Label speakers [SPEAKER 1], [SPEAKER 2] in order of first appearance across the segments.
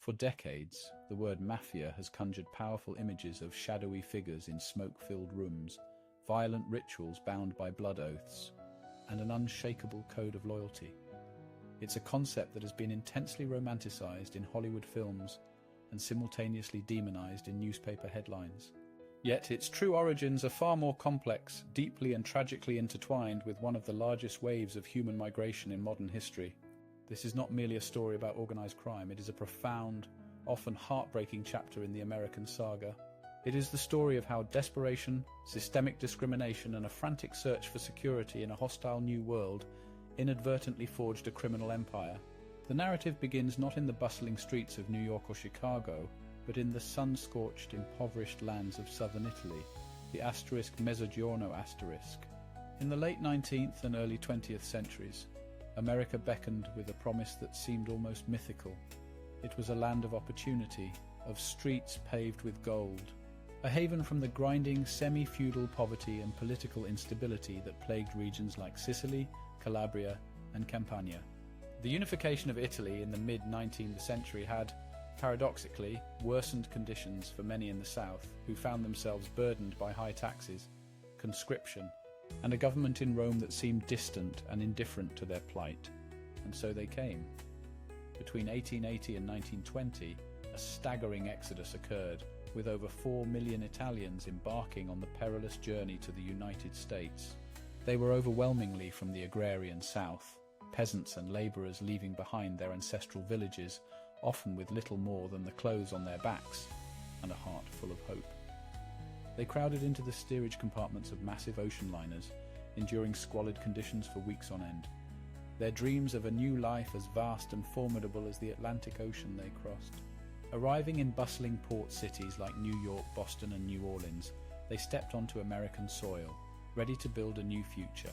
[SPEAKER 1] For decades, the word mafia has conjured powerful images of shadowy figures in smoke-filled rooms, violent rituals bound by blood oaths, and an unshakable code of loyalty. It's a concept that has been intensely romanticized in Hollywood films and simultaneously demonized in newspaper headlines. Yet its true origins are far more complex, deeply and tragically intertwined with one of the largest waves of human migration in modern history. This is not merely a story about organized crime, it is a profound, often heartbreaking chapter in the American saga. It is the story of how desperation, systemic discrimination, and a frantic search for security in a hostile new world inadvertently forged a criminal empire. The narrative begins not in the bustling streets of New York or Chicago, but in the sun-scorched, impoverished lands of southern Italy, the Mezzogiorno asterisk. In the late 19th and early 20th centuries, America beckoned with a promise that seemed almost mythical. It was a land of opportunity, of streets paved with gold, a haven from the grinding, semi-feudal poverty and political instability that plagued regions like Sicily, Calabria, and Campania. The unification of Italy in the mid-19th century had, paradoxically, worsened conditions for many in the south, who found themselves burdened by high taxes, conscription, and a government in Rome that seemed distant and indifferent to their plight. And so they came. Between 1880 and 1920, a staggering exodus occurred, with over 4 million Italians embarking on the perilous journey to the United States. They were overwhelmingly from the agrarian south, peasants and labourers leaving behind their ancestral villages, often with little more than the clothes on their backs and a heart full of hope. They crowded into the steerage compartments of massive ocean liners, enduring squalid conditions for weeks on end. Their dreams of a new life as vast and formidable as the Atlantic Ocean they crossed. Arriving in bustling port cities like New York, Boston, and New Orleans, they stepped onto American soil, ready to build a new future.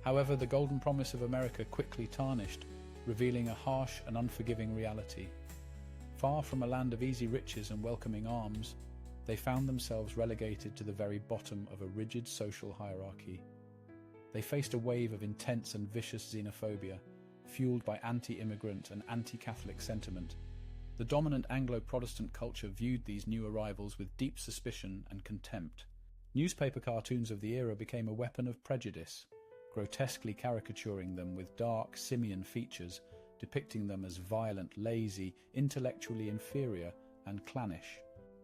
[SPEAKER 1] However, the golden promise of America quickly tarnished, revealing a harsh and unforgiving reality. Far from a land of easy riches and welcoming arms, they found themselves relegated to the very bottom of a rigid social hierarchy. They faced a wave of intense and vicious xenophobia, fueled by anti-immigrant and anti-Catholic sentiment. The dominant Anglo-Protestant culture viewed these new arrivals with deep suspicion and contempt. Newspaper cartoons of the era became a weapon of prejudice, grotesquely caricaturing them with dark, simian features, depicting them as violent, lazy, intellectually inferior, and clannish.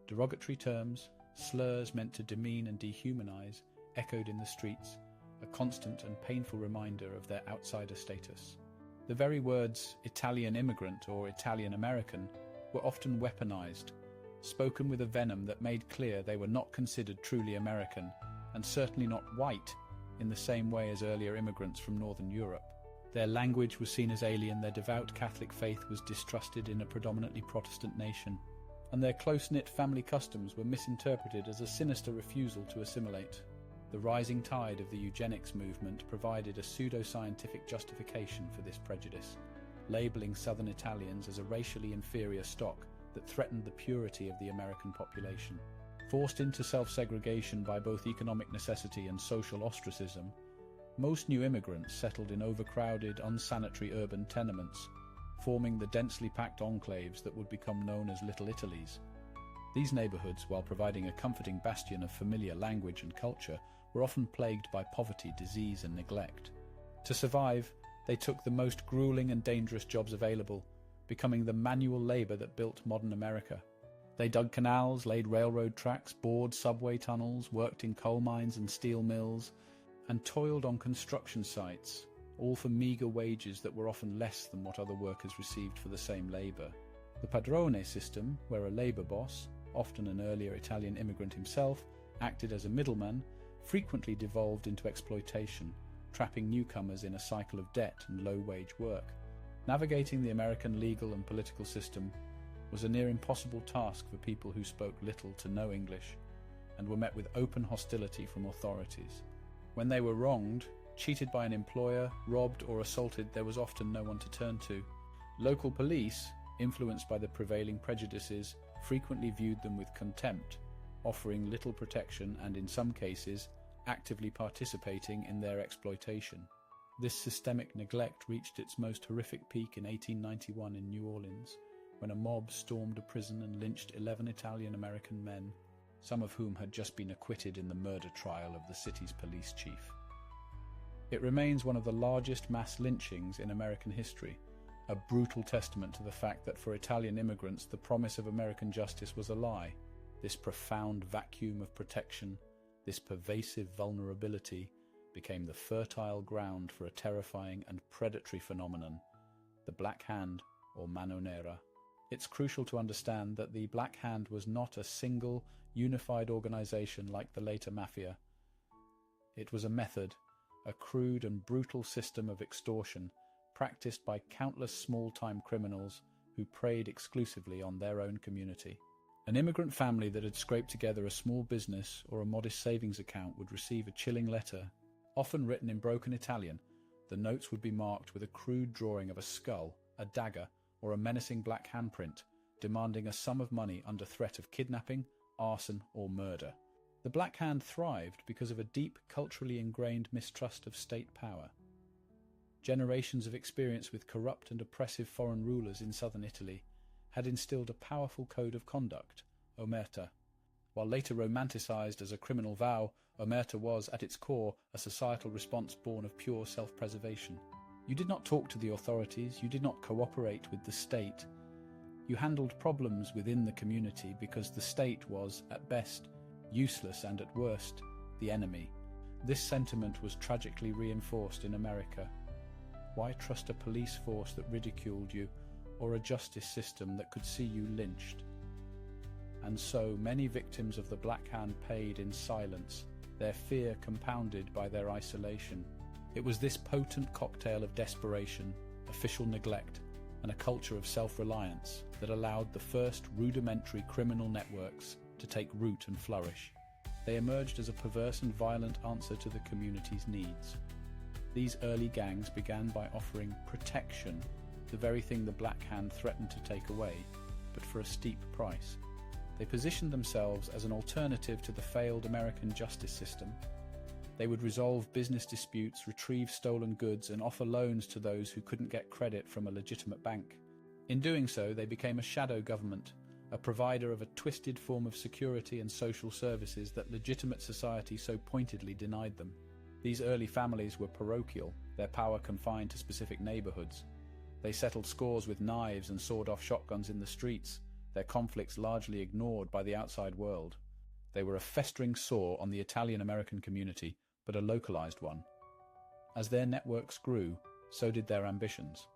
[SPEAKER 1] Derogatory terms, slurs meant to demean and dehumanize, echoed in the streets, a constant and painful reminder of their outsider status. The very words Italian immigrant or Italian American were often weaponized, spoken with a venom that made clear they were not considered truly American, and certainly not white in the same way as earlier immigrants from Northern Europe. Their language was seen as alien, their devout Catholic faith was distrusted in a predominantly Protestant nation, and their close-knit family customs were misinterpreted as a sinister refusal to assimilate. The rising tide of the eugenics movement provided a pseudo-scientific justification for this prejudice, labeling Southern Italians as a racially inferior stock that threatened the purity of the American population. Forced into self-segregation by both economic necessity and social ostracism, most new immigrants settled in overcrowded, unsanitary urban tenements, forming the densely packed enclaves that would become known as Little Italies. These neighborhoods, while providing a comforting bastion of familiar language and culture, were often plagued by poverty, disease, and neglect. To survive, they took the most grueling and dangerous jobs available, becoming the manual labor that built modern America. They dug canals, laid railroad tracks, bored subway tunnels, worked in coal mines and steel mills, and toiled on construction sites, all for meager wages that were often less than what other workers received for the same labor. The padrone system, where a labor boss, often an earlier Italian immigrant himself, acted as a middleman, frequently devolved into exploitation, trapping newcomers in a cycle of debt and low-wage work. Navigating the American legal and political system was a near impossible task for people who spoke little to no English and were met with open hostility from authorities. When they were wronged, cheated by an employer, robbed or assaulted, there was often no one to turn to. Local police, influenced by the prevailing prejudices, frequently viewed them with contempt, offering little protection and, in some cases, actively participating in their exploitation. This systemic neglect reached its most horrific peak in 1891 in New Orleans, when a mob stormed a prison and lynched 11 Italian-American men, some of whom had just been acquitted in the murder trial of the city's police chief. It remains one of the largest mass lynchings in American history, a brutal testament to the fact that for Italian immigrants the promise of American justice was a lie. This profound vacuum of protection, this pervasive vulnerability, became the fertile ground for a terrifying and predatory phenomenon, the Black Hand, or Mano Nera. It's crucial to understand that the Black Hand was not a single, unified organization like the later Mafia. It was a method, a crude and brutal system of extortion practiced by countless small-time criminals who preyed exclusively on their own community. An immigrant family that had scraped together a small business or a modest savings account would receive a chilling letter, often written in broken Italian. The notes would be marked with a crude drawing of a skull, a dagger, or a menacing black handprint, demanding a sum of money under threat of kidnapping, arson, or murder. The Black Hand thrived because of a deep, culturally ingrained mistrust of state power. Generations of experience with corrupt and oppressive foreign rulers in southern Italy had instilled a powerful code of conduct, omerta. While later romanticized as a criminal vow, omerta was, at its core, a societal response born of pure self-preservation. You did not talk to the authorities, you did not cooperate with the state. You handled problems within the community because the state was, at best, useless and at worst, the enemy. This sentiment was tragically reinforced in America. Why trust a police force that ridiculed you, or a justice system that could see you lynched? And so many victims of the Black Hand paid in silence, their fear compounded by their isolation. It was this potent cocktail of desperation, official neglect, and a culture of self-reliance that allowed the first rudimentary criminal networks to take root and flourish. They emerged as a perverse and violent answer to the community's needs. These early gangs began by offering protection, the very thing the Black Hand threatened to take away, but for a steep price. They positioned themselves as an alternative to the failed American justice system. They would resolve business disputes, retrieve stolen goods, and offer loans to those who couldn't get credit from a legitimate bank. In doing so, they became a shadow government, a provider of a twisted form of security and social services that legitimate society so pointedly denied them. These early families were parochial, their power confined to specific neighborhoods. They settled scores with knives and sawed-off shotguns in the streets, their conflicts largely ignored by the outside world. They were a festering sore on the Italian-American community, but a localized one. As their networks grew, so did their ambitions.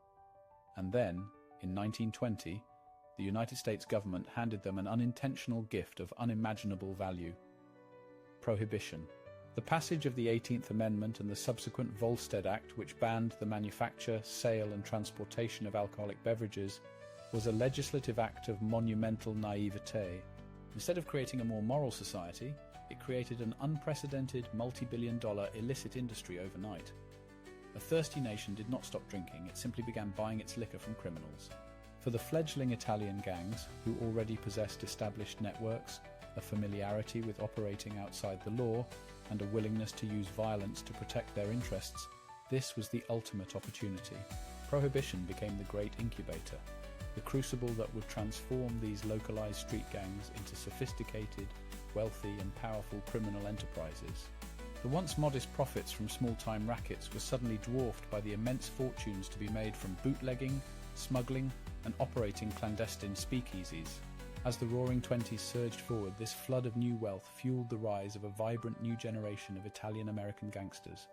[SPEAKER 1] And then, in 1920, the United States government handed them an unintentional gift of unimaginable value: prohibition. The passage of the 18th Amendment and the subsequent Volstead Act, which banned the manufacture, sale and transportation of alcoholic beverages, was a legislative act of monumental naivete. Instead of creating a more moral society, it created an unprecedented multi-billion-dollar illicit industry overnight. A thirsty nation did not stop drinking, it simply began buying its liquor from criminals. For the fledgling Italian gangs, who already possessed established networks, a familiarity with operating outside the law, and a willingness to use violence to protect their interests, this was the ultimate opportunity. Prohibition became the great incubator, the crucible that would transform these localized street gangs into sophisticated, wealthy and powerful criminal enterprises. The once modest profits from small-time rackets were suddenly dwarfed by the immense fortunes to be made from bootlegging, smuggling and operating clandestine speakeasies. As the Roaring Twenties surged forward, this flood of new wealth fueled the rise of a vibrant new generation of Italian-American gangsters.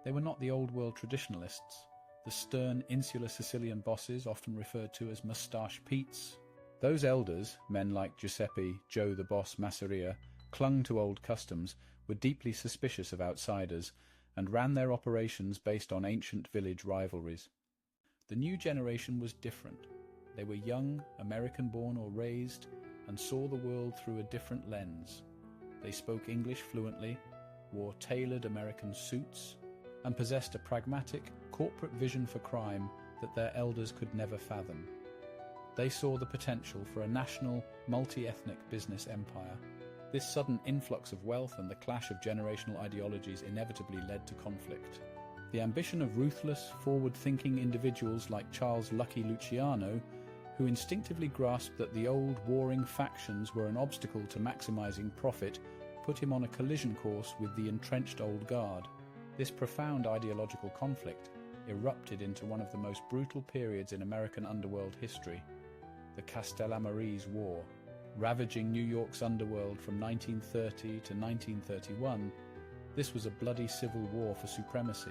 [SPEAKER 1] They were not the old-world traditionalists, the stern, insular Sicilian bosses often referred to as Moustache Petes. Those elders, men like Giuseppe, Joe the Boss Masseria, clung to old customs, were deeply suspicious of outsiders, and ran their operations based on ancient village rivalries. The new generation was different. They were young, American-born or raised, and saw the world through a different lens. They spoke English fluently, wore tailored American suits, and possessed a pragmatic, corporate vision for crime that their elders could never fathom. They saw the potential for a national, multi-ethnic business empire. This sudden influx of wealth and the clash of generational ideologies inevitably led to conflict. The ambition of ruthless, forward-thinking individuals like Charles Lucky Luciano, who instinctively grasped that the old warring factions were an obstacle to maximizing profit, put him on a collision course with the entrenched old guard. This profound ideological conflict erupted into one of the most brutal periods in American underworld history, the Castellamarese War. Ravaging New York's underworld from 1930 to 1931, this was a bloody civil war for supremacy,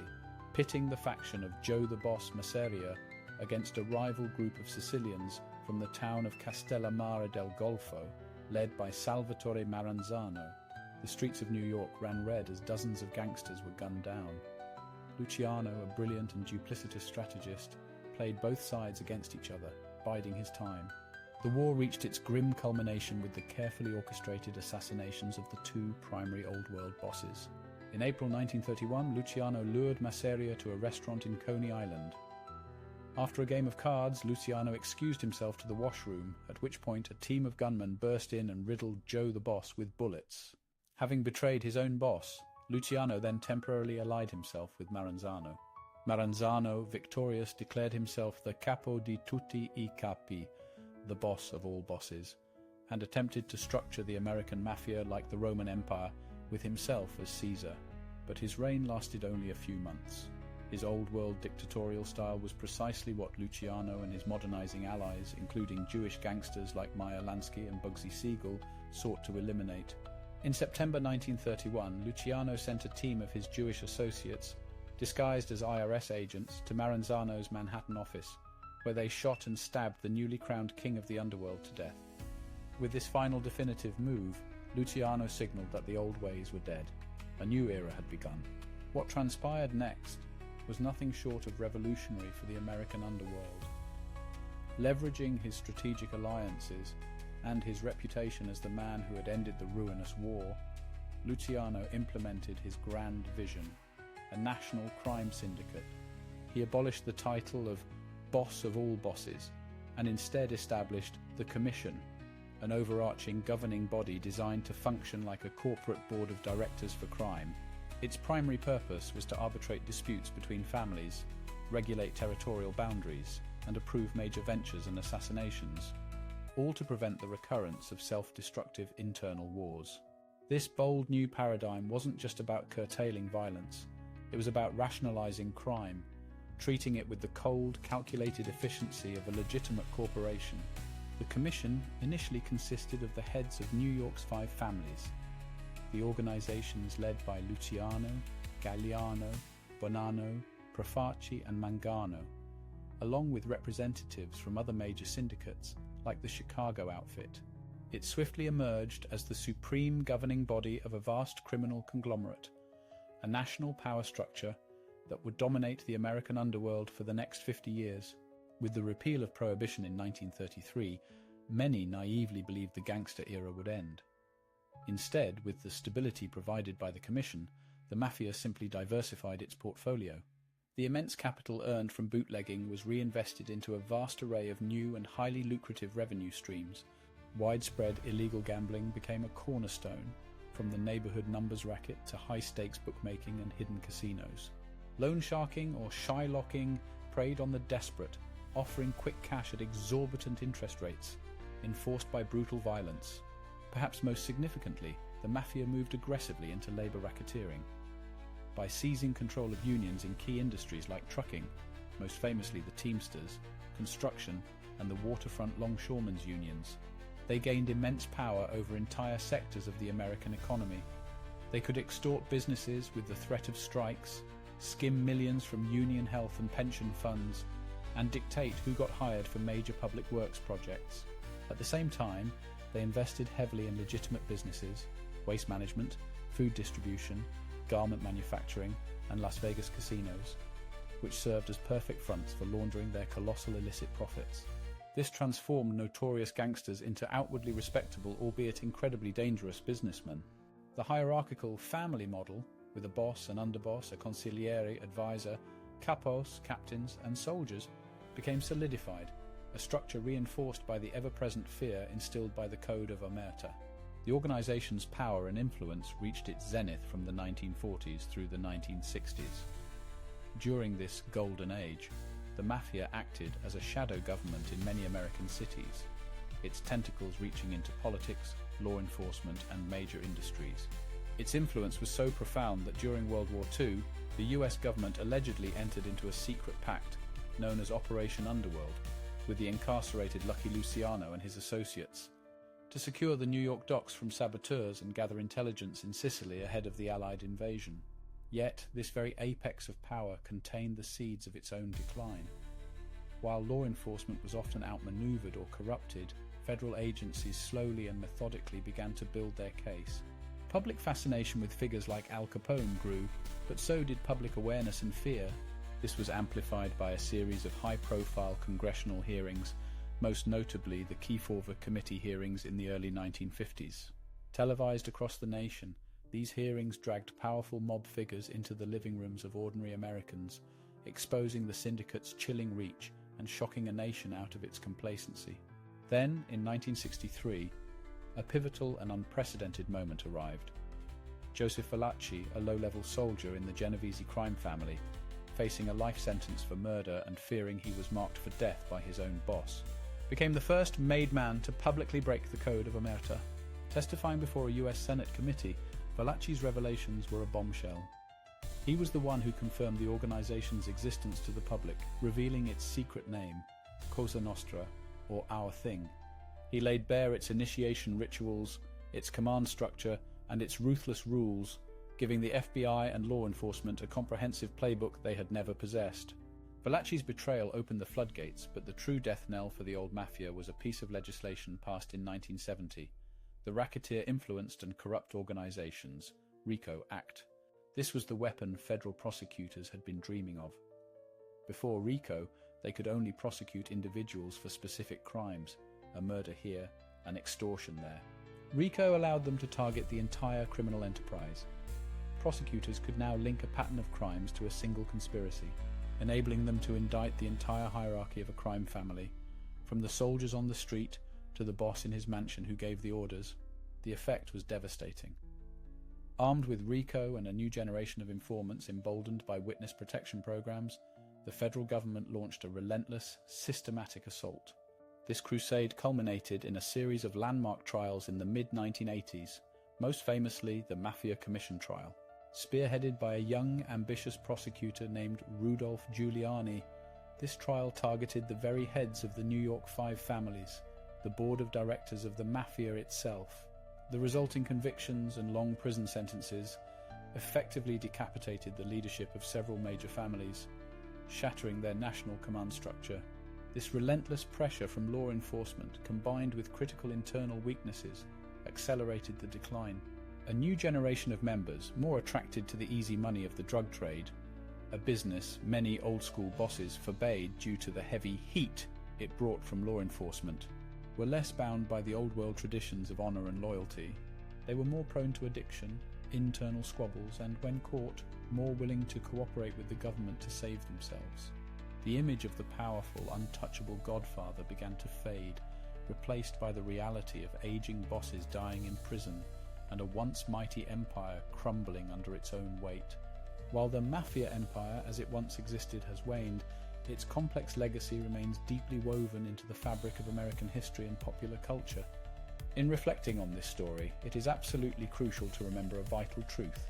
[SPEAKER 1] pitting the faction of Joe the Boss Masseria against a rival group of Sicilians from the town of Castellammare del Golfo, led by Salvatore Maranzano. The streets of New York ran red as dozens of gangsters were gunned down. Luciano, a brilliant and duplicitous strategist, played both sides against each other, biding his time. The war reached its grim culmination with the carefully orchestrated assassinations of the two primary Old World bosses. In April 1931, Luciano lured Masseria to a restaurant in Coney Island. After a game of cards, Luciano excused himself to the washroom, at which point a team of gunmen burst in and riddled Joe the Boss with bullets. Having betrayed his own boss, Luciano then temporarily allied himself with Maranzano. Maranzano, victorious, declared himself the capo di tutti I capi, the boss of all bosses, and attempted to structure the American Mafia like the Roman Empire, with himself as Caesar. But his reign lasted only a few months. His old-world dictatorial style was precisely what Luciano and his modernizing allies, including Jewish gangsters like Meyer Lansky and Bugsy Siegel, sought to eliminate. In September 1931, Luciano sent a team of his Jewish associates, disguised as IRS agents, to Maranzano's Manhattan office, where they shot and stabbed the newly crowned king of the underworld to death. With this final definitive move, Luciano signaled that the old ways were dead. A new era had begun. What transpired next was nothing short of revolutionary for the American underworld. Leveraging his strategic alliances and his reputation as the man who had ended the ruinous war, Luciano implemented his grand vision, a national crime syndicate. He abolished the title of Boss of all bosses and instead established the Commission, an overarching governing body designed to function like a corporate board of directors for crime. Its primary purpose was to arbitrate disputes between families, regulate territorial boundaries, and approve major ventures and assassinations, all to prevent the recurrence of self-destructive internal wars. This bold new paradigm wasn't just about curtailing violence, it was about rationalizing crime, treating it with the cold, calculated efficiency of a legitimate corporation. The commission initially consisted of the heads of New York's 5 families, the organizations led by Luciano, Galliano, Bonanno, Profaci and Mangano, along with representatives from other major syndicates like the Chicago outfit. It swiftly emerged as the supreme governing body of a vast criminal conglomerate, a national power structure that would dominate the American underworld for the next 50 years. With the repeal of Prohibition in 1933, many naively believed the gangster era would end. Instead, with the stability provided by the Commission, the Mafia simply diversified its portfolio. The immense capital earned from bootlegging was reinvested into a vast array of new and highly lucrative revenue streams. Widespread illegal gambling became a cornerstone, from the neighborhood numbers racket to high-stakes bookmaking and hidden casinos. Loan sharking or shylocking preyed on the desperate, offering quick cash at exorbitant interest rates, enforced by brutal violence. Perhaps most significantly, the Mafia moved aggressively into labor racketeering. By seizing control of unions in key industries like trucking, most famously the Teamsters, construction, and the waterfront longshoremen's unions, they gained immense power over entire sectors of the American economy. They could extort businesses with the threat of strikes, skim millions from union health and pension funds, and dictate who got hired for major public works projects. At the same time, they invested heavily in legitimate businesses, waste management, food distribution, garment manufacturing, and Las Vegas casinos, which served as perfect fronts for laundering their colossal illicit profits. This transformed notorious gangsters into outwardly respectable, albeit incredibly dangerous businessmen. The hierarchical family model, with a boss, an underboss, a consigliere, advisor, capos, captains, and soldiers, became solidified, a structure reinforced by the ever-present fear instilled by the Code of Omerta. The organization's power and influence reached its zenith from the 1940s through the 1960s. During this golden age, the Mafia acted as a shadow government in many American cities, its tentacles reaching into politics, law enforcement, and major industries. Its influence was so profound that during World War II, the US government allegedly entered into a secret pact known as Operation Underworld with the incarcerated Lucky Luciano and his associates to secure the New York docks from saboteurs and gather intelligence in Sicily ahead of the Allied invasion. Yet, this very apex of power contained the seeds of its own decline. While law enforcement was often outmaneuvered or corrupted, federal agencies slowly and methodically began to build their case. Public fascination with figures like Al Capone grew, but so did public awareness and fear. This was amplified by a series of high-profile congressional hearings, most notably the Kefauver Committee hearings in the early 1950s. Televised across the nation, these hearings dragged powerful mob figures into the living rooms of ordinary Americans, exposing the syndicate's chilling reach and shocking a nation out of its complacency. Then, in 1963, a pivotal and unprecedented moment arrived. Joseph Valachi, a low-level soldier in the Genovese crime family, facing a life sentence for murder and fearing he was marked for death by his own boss, became the first made man to publicly break the code of omerta. Testifying before a US Senate committee, Valachi's revelations were a bombshell. He was the one who confirmed the organization's existence to the public, revealing its secret name, Cosa Nostra, or Our Thing. He laid bare its initiation rituals, its command structure, and its ruthless rules, giving the FBI and law enforcement a comprehensive playbook they had never possessed. Valachi's betrayal opened the floodgates, but the true death knell for the old Mafia was a piece of legislation passed in 1970, the Racketeer-Influenced and Corrupt Organizations, RICO Act. This was the weapon federal prosecutors had been dreaming of. Before RICO, they could only prosecute individuals for specific crimes, a murder here, an extortion there. RICO allowed them to target the entire criminal enterprise. Prosecutors could now link a pattern of crimes to a single conspiracy, enabling them to indict the entire hierarchy of a crime family, from the soldiers on the street to the boss in his mansion who gave the orders. The effect was devastating. Armed with RICO and a new generation of informants emboldened by witness protection programs, the federal government launched a relentless, systematic assault. This crusade culminated in a series of landmark trials in the mid-1980s, most famously the Mafia Commission trial. Spearheaded by a young, ambitious prosecutor named Rudolph Giuliani, this trial targeted the very heads of the New York Five families, the board of directors of the Mafia itself. The resulting convictions and long prison sentences effectively decapitated the leadership of several major families, shattering their national command structure. This relentless pressure from law enforcement, combined with critical internal weaknesses, accelerated the decline. A new generation of members, more attracted to the easy money of the drug trade, a business many old-school bosses forbade due to the heavy heat it brought from law enforcement, were less bound by the old-world traditions of honor and loyalty. They were more prone to addiction, internal squabbles, and when caught, more willing to cooperate with the government to save themselves. The image of the powerful, untouchable godfather began to fade, replaced by the reality of aging bosses dying in prison and a once mighty empire crumbling under its own weight. While the Mafia empire as it once existed has waned, its complex legacy remains deeply woven into the fabric of American history and popular culture. In reflecting on this story, it is absolutely crucial to remember a vital truth.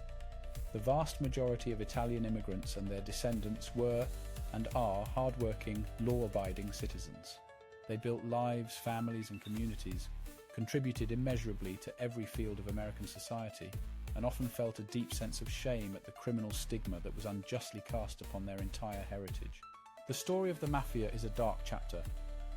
[SPEAKER 1] The vast majority of Italian immigrants and their descendants were and are hard-working, law-abiding citizens. They built lives, families, and communities, contributed immeasurably to every field of American society, and often felt a deep sense of shame at the criminal stigma that was unjustly cast upon their entire heritage. The story of the Mafia is a dark chapter,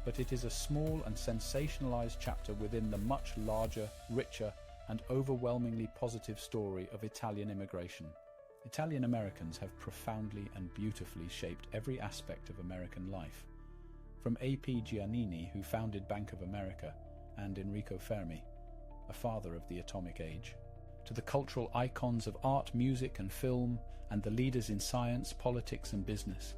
[SPEAKER 1] but it is a small and sensationalized chapter within the much larger, richer, and overwhelmingly positive story of Italian immigration. Italian Americans have profoundly and beautifully shaped every aspect of American life. From A.P. Giannini, who founded Bank of America, and Enrico Fermi, a father of the atomic age, to the cultural icons of art, music, and film, and the leaders in science, politics, and business.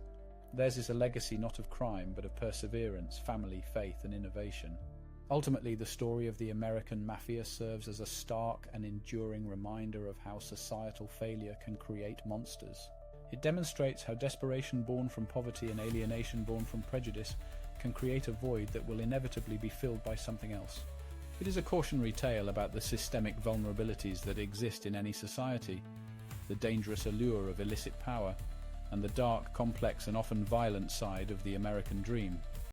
[SPEAKER 1] Theirs is a legacy not of crime, but of perseverance, family, faith, and innovation. Ultimately, the story of the American Mafia serves as a stark and enduring reminder of how societal failure can create monsters. It demonstrates how desperation born from poverty and alienation born from prejudice can create a void that will inevitably be filled by something else. It is a cautionary tale about the systemic vulnerabilities that exist in any society, the dangerous allure of illicit power, and the dark, complex, and often violent side of the American dream.